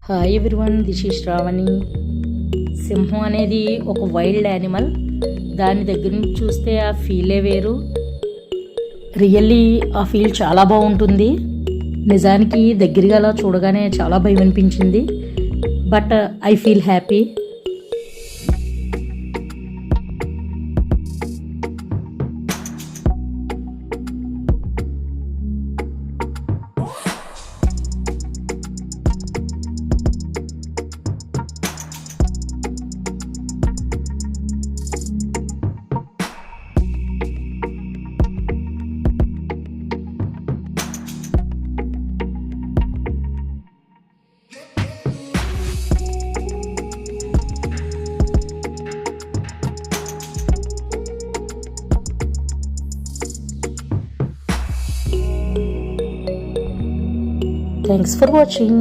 Hi everyone, this is Shravani. సింహం అనేది ఒక వైల్డ్ యానిమల్. దాని దగ్గర నుంచి చూస్తే ఆ ఫీలే వేరు. రియల్లీ ఆ ఫీల్ చాలా బాగుంటుంది. నిజానికి దగ్గరగా అలా చూడగానే చాలా భయం అనిపించింది, but I feel happy. Thanks for watching.